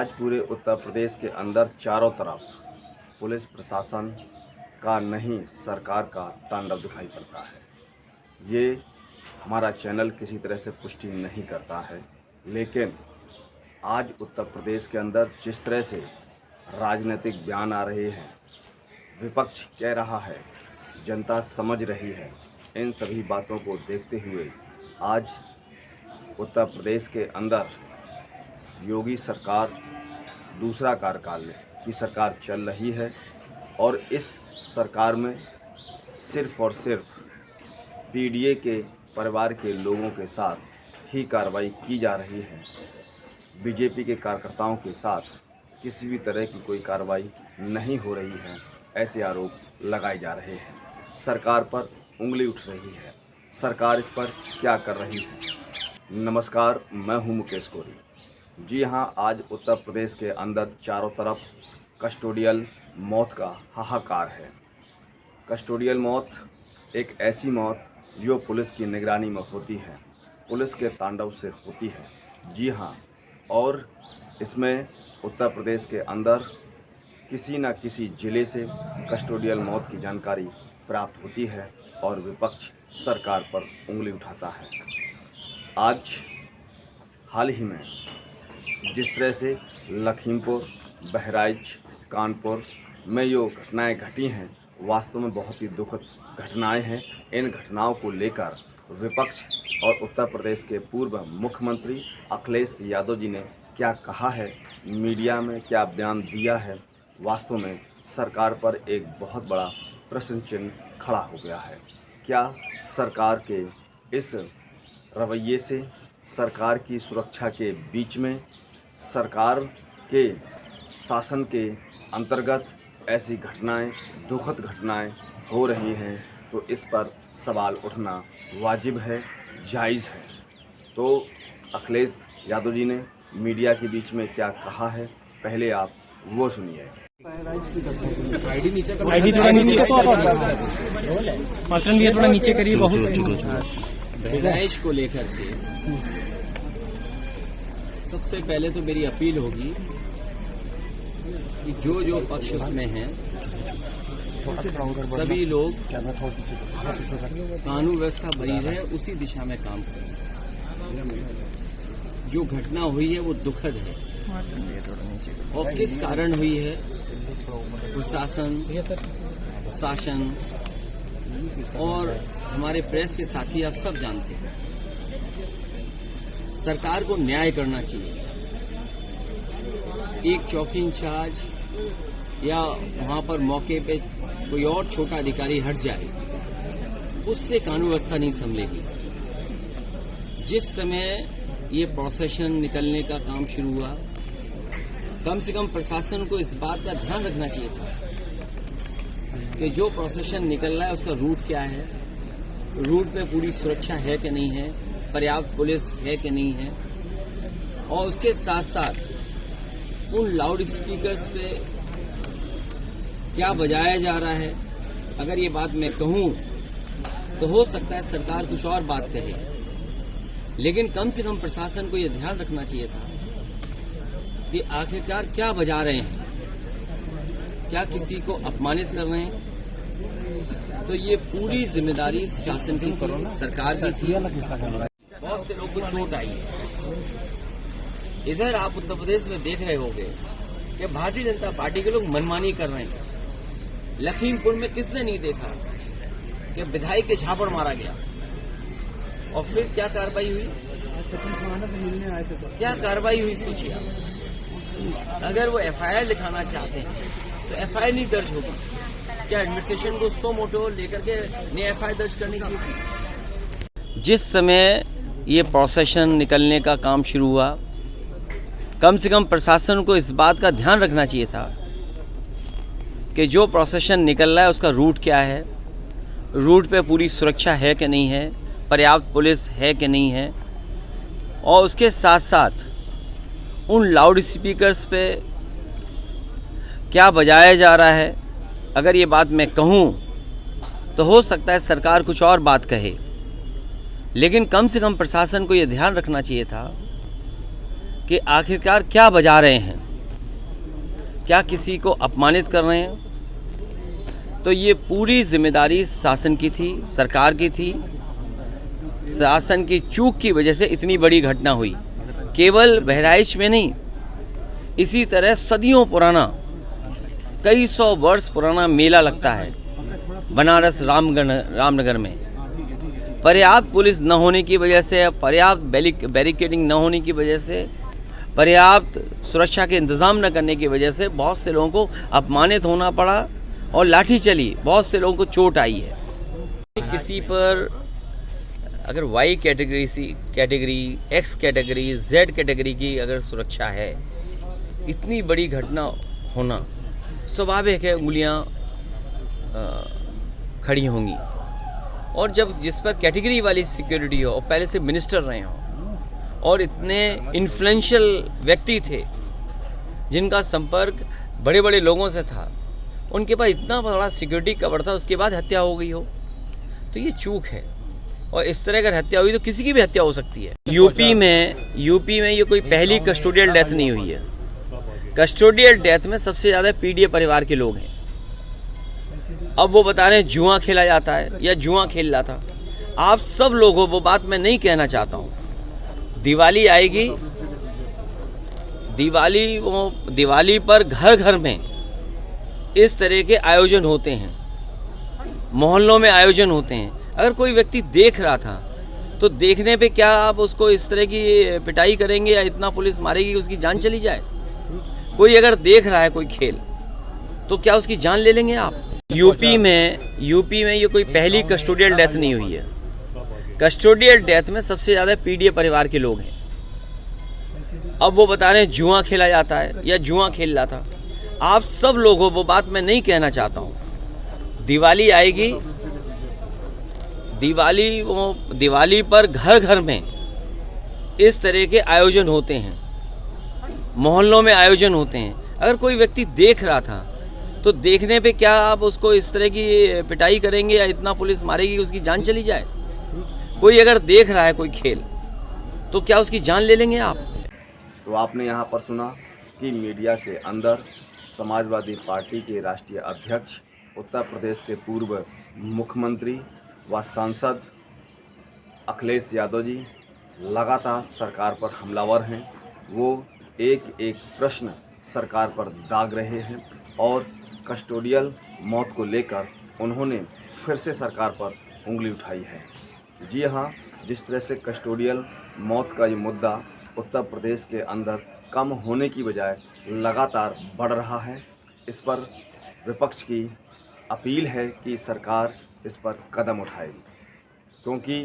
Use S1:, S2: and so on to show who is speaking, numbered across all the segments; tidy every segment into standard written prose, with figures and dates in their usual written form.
S1: आज पूरे उत्तर प्रदेश के अंदर चारों तरफ पुलिस प्रशासन का नहीं सरकार का तांडव दिखाई पड़ता है। ये हमारा चैनल किसी तरह से पुष्टि नहीं करता है, लेकिन आज उत्तर प्रदेश के अंदर जिस तरह से राजनीतिक बयान आ रहे हैं, विपक्ष कह रहा है, जनता समझ रही है, इन सभी बातों को देखते हुए आज उत्तर प्रदेश के अंदर योगी सरकार दूसरा कार्यकाल की सरकार चल रही है और इस सरकार में सिर्फ़ और सिर्फ पीडीए के परिवार के लोगों के साथ ही कार्रवाई की जा रही है। बीजेपी के कार्यकर्ताओं के साथ किसी भी तरह की कोई कार्रवाई नहीं हो रही है, ऐसे आरोप लगाए जा रहे हैं। सरकार पर उंगली उठ रही है। सरकार इस पर क्या कर रही है? नमस्कार, मैं हूं मुकेश कोरी। जी हां, आज उत्तर प्रदेश के अंदर चारों तरफ कस्टोडियल मौत का हाहाकार है। कस्टोडियल मौत एक ऐसी मौत जो पुलिस की निगरानी में होती है, पुलिस के तांडव से होती है। जी हां, और इसमें उत्तर प्रदेश के अंदर किसी न किसी ज़िले से कस्टोडियल मौत की जानकारी प्राप्त होती है और विपक्ष सरकार पर उंगली उठाता है। आज हाल ही में जिस तरह से लखीमपुर, बहराइच, कानपुर में जो घटनाएं घटी हैं, वास्तव में बहुत ही दुखद घटनाएं हैं। इन घटनाओं को लेकर विपक्ष और उत्तर प्रदेश के पूर्व मुख्यमंत्री अखिलेश यादव जी ने क्या कहा है, मीडिया में क्या बयान दिया है, वास्तव में सरकार पर एक बहुत बड़ा प्रश्न चिन्ह खड़ा हो गया है। क्या सरकार के इस रवैये से, सरकार की सुरक्षा के बीच में, सरकार के शासन के अंतर्गत ऐसी घटनाएं, दुखद घटनाएं हो रही हैं, तो इस पर सवाल उठना वाजिब है, जायज़ है। तो अखिलेश यादव जी ने मीडिया के बीच में क्या कहा है, पहले आप वो सुनिए।
S2: आईडी थोड़ा नीचे पर्सन लिए थोड़ा नीचे करिए। बहुत
S3: बहराइच को लेकर के सबसे पहले तो मेरी अपील होगी कि जो पक्ष उसमें हैं, सभी लोग कानून व्यवस्था बनी रहे उसी दिशा में काम करें। जो घटना हुई है वो दुखद है और किस कारण हुई है, प्रशासन, शासन और हमारे प्रेस के साथी आप सब जानते हैं। सरकार को न्याय करना चाहिए। एक चौकी इंचार्ज या वहां पर मौके पे कोई और छोटा अधिकारी हट जाए, उससे कानून व्यवस्था नहीं संभलेगी। जिस समय ये प्रोसेशन निकलने का काम शुरू हुआ, कम से कम प्रशासन को इस बात का ध्यान रखना चाहिए था कि जो प्रोसेशन निकल रहा है उसका रूट क्या है, रूट पे पूरी सुरक्षा है कि नहीं है, पर्याप्त पुलिस है कि नहीं है, और उसके साथ साथ उन लाउड स्पीकर्स पे क्या बजाया जा रहा है। अगर ये बात मैं कहूं तो हो सकता है सरकार कुछ और बात कहे, लेकिन कम से कम प्रशासन को यह ध्यान रखना चाहिए था कि आखिरकार क्या बजा रहे हैं, क्या किसी को अपमानित कर रहे हैं। तो ये पूरी जिम्मेदारी शासन की थी, सरकार की थी। बहुत से लोग को चोट आई है। इधर आप उत्तर प्रदेश में देख रहे होंगे कि भारतीय जनता पार्टी के लोग मनमानी कर रहे हैं। लखीमपुर में किसने नहीं देखा कि विधायक के झापड़ मारा गया और फिर क्या कार्रवाई हुई, क्या कार्रवाई हुई सोचिए आप। अगर वो एफआईआर लिखाना चाहते हैं तो एफआईआर नहीं दर्ज होगी। क्या एडमिनिस्ट्रेशन को सो मोटो लेकर के नई एफआईआर दर्ज करनी चाहिए थी? जिस समय ये प्रोसेशन निकलने का काम शुरू हुआ, कम से कम प्रशासन को इस बात का ध्यान रखना चाहिए था कि जो प्रोसेशन निकल रहा है उसका रूट क्या है, रूट पे पूरी सुरक्षा है कि नहीं है, पर्याप्त पुलिस है कि नहीं है, और उसके साथ साथ उन लाउड स्पीकर्स पे क्या बजाया जा रहा है। अगर ये बात मैं कहूँ तो हो सकता है सरकार कुछ और बात कहे, लेकिन कम से कम प्रशासन को ये ध्यान रखना चाहिए था कि आखिरकार क्या बजा रहे हैं। क्या किसी को अपमानित कर रहे हैं, तो ये पूरी जिम्मेदारी शासन की थी, सरकार की थी। शासन की चूक की वजह से इतनी बड़ी घटना हुई। केवल बहराइच में नहीं, इसी तरह सदियों पुराना, कई सौ वर्ष पुराना मेला लगता है बनारस रामनगर में। पर्याप्त पुलिस न होने की वजह से, पर्याप्त बैरिकेडिंग न होने की वजह से, पर्याप्त सुरक्षा के इंतज़ाम न करने की वजह से बहुत से लोगों को अपमानित होना पड़ा और लाठी चली, बहुत से लोगों को चोट आई है। किसी पर अगर Y category, X category, Z category की अगर सुरक्षा है, इतनी बड़ी घटना होना स्वाभाविक है, उंगलियां खड़ी होंगी। और जब जिस पर कैटेगरी वाली सिक्योरिटी हो और पहले से मिनिस्टर रहे हों और इतने इन्फ्लुएंशियल व्यक्ति थे जिनका संपर्क बड़े बड़े लोगों से था, उनके पास इतना बड़ा सिक्योरिटी कवर था, उसके बाद हत्या हो गई हो, तो ये चूक है। और इस तरह अगर हत्या हुई तो किसी की भी हत्या हो सकती है। यूपी में ये कोई पहली कस्टोडियल डेथ नहीं हुई है। कस्टोडियल डेथ में सबसे ज़्यादा पीडीए परिवार के लोग हैं। अब वो बता रहे हैं जुआ खेला जाता है या जुआ खेल रहा था। आप सब लोगों, वो बात मैं नहीं कहना चाहता हूँ। दिवाली आएगी, दिवाली पर घर घर में इस तरह के आयोजन होते हैं, मोहल्लों में आयोजन होते हैं। अगर कोई व्यक्ति देख रहा था तो देखने पे क्या आप उसको इस तरह की पिटाई करेंगे या इतना पुलिस मारेगी कि उसकी जान चली जाए? कोई अगर देख रहा है कोई खेल तो क्या उसकी जान ले लेंगे आप? यूपी में ये कोई पहली कस्टोडियल डेथ नहीं हुई है। कस्टोडियल डेथ में सबसे ज़्यादा पीडीए परिवार के लोग हैं। अब वो बता रहे हैं जुआ खेला जाता है या जुआ खेल रहा था। आप सब लोगों, वो बात मैं नहीं कहना चाहता हूँ। दिवाली आएगी, दिवाली पर घर घर में इस तरह के आयोजन होते हैं, मोहल्लों में आयोजन होते हैं। अगर कोई व्यक्ति देख रहा था तो देखने पे क्या आप उसको इस तरह की पिटाई करेंगे या इतना पुलिस मारेगी कि उसकी जान चली जाए? कोई अगर देख रहा है कोई खेल तो क्या उसकी जान ले लेंगे आप?
S1: तो आपने यहाँ पर सुना कि मीडिया के अंदर समाजवादी पार्टी के राष्ट्रीय अध्यक्ष, उत्तर प्रदेश के पूर्व मुख्यमंत्री व सांसद अखिलेश यादव जी लगातार सरकार पर हमलावर हैं। वो एक एक प्रश्न सरकार पर दाग रहे हैं और कस्टोडियल मौत को लेकर उन्होंने फिर से सरकार पर उंगली उठाई है। जी हाँ, जिस तरह से कस्टोडियल मौत का ये मुद्दा उत्तर प्रदेश के अंदर कम होने की बजाय लगातार बढ़ रहा है, इस पर विपक्ष की अपील है कि सरकार इस पर कदम उठाए, क्योंकि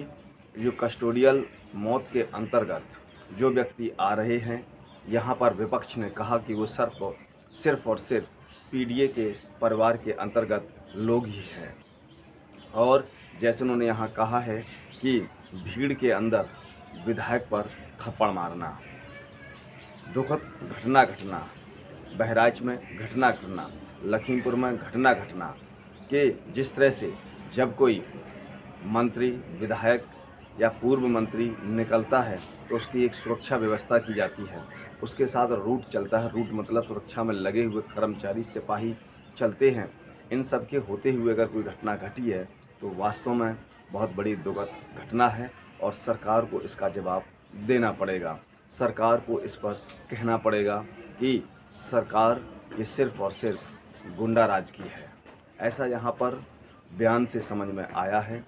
S1: जो कस्टोडियल मौत के अंतर्गत जो व्यक्ति आ रहे हैं, यहाँ पर विपक्ष ने कहा कि वो सिर्फ और सिर्फ पीडीए के परिवार के अंतर्गत लोग ही हैं। और जैसे उन्होंने यहाँ कहा है कि भीड़ के अंदर विधायक पर थप्पड़ मारना, दुखद घटना, बहराइच में घटना, लखीमपुर में घटना कि जिस तरह से जब कोई मंत्री, विधायक या पूर्व मंत्री निकलता है तो उसकी एक सुरक्षा व्यवस्था की जाती है, उसके साथ रूट चलता है। रूट मतलब सुरक्षा में लगे हुए कर्मचारी, सिपाही चलते हैं। इन सब के होते हुए अगर कोई घटना घटी है तो वास्तव में बहुत बड़ी दुखद घटना है और सरकार को इसका जवाब देना पड़ेगा। सरकार को इस पर कहना पड़ेगा कि सरकार ये सिर्फ और सिर्फ गुंडा राज की है। ऐसा यहाँ पर बयान से समझ में आया है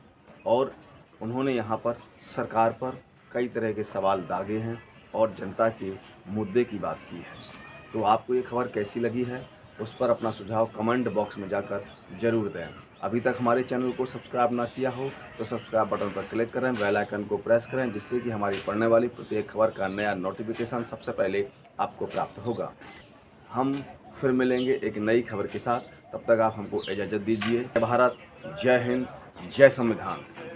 S1: और उन्होंने यहाँ पर सरकार पर कई तरह के सवाल दागे हैं और जनता के मुद्दे की बात की है। तो आपको ये खबर कैसी लगी है, उस पर अपना सुझाव कमेंट बॉक्स में जाकर ज़रूर दें। अभी तक हमारे चैनल को सब्सक्राइब ना किया हो तो सब्सक्राइब बटन पर क्लिक करें, बेल आइकन को प्रेस करें, जिससे कि हमारी पढ़ने वाली प्रत्येक खबर का नया नोटिफिकेशन सबसे पहले आपको प्राप्त होगा। हम फिर मिलेंगे एक नई खबर के साथ, तब तक आप हमको इजाज़त दीजिए। जय भारत, जय हिंद, जय संविधान।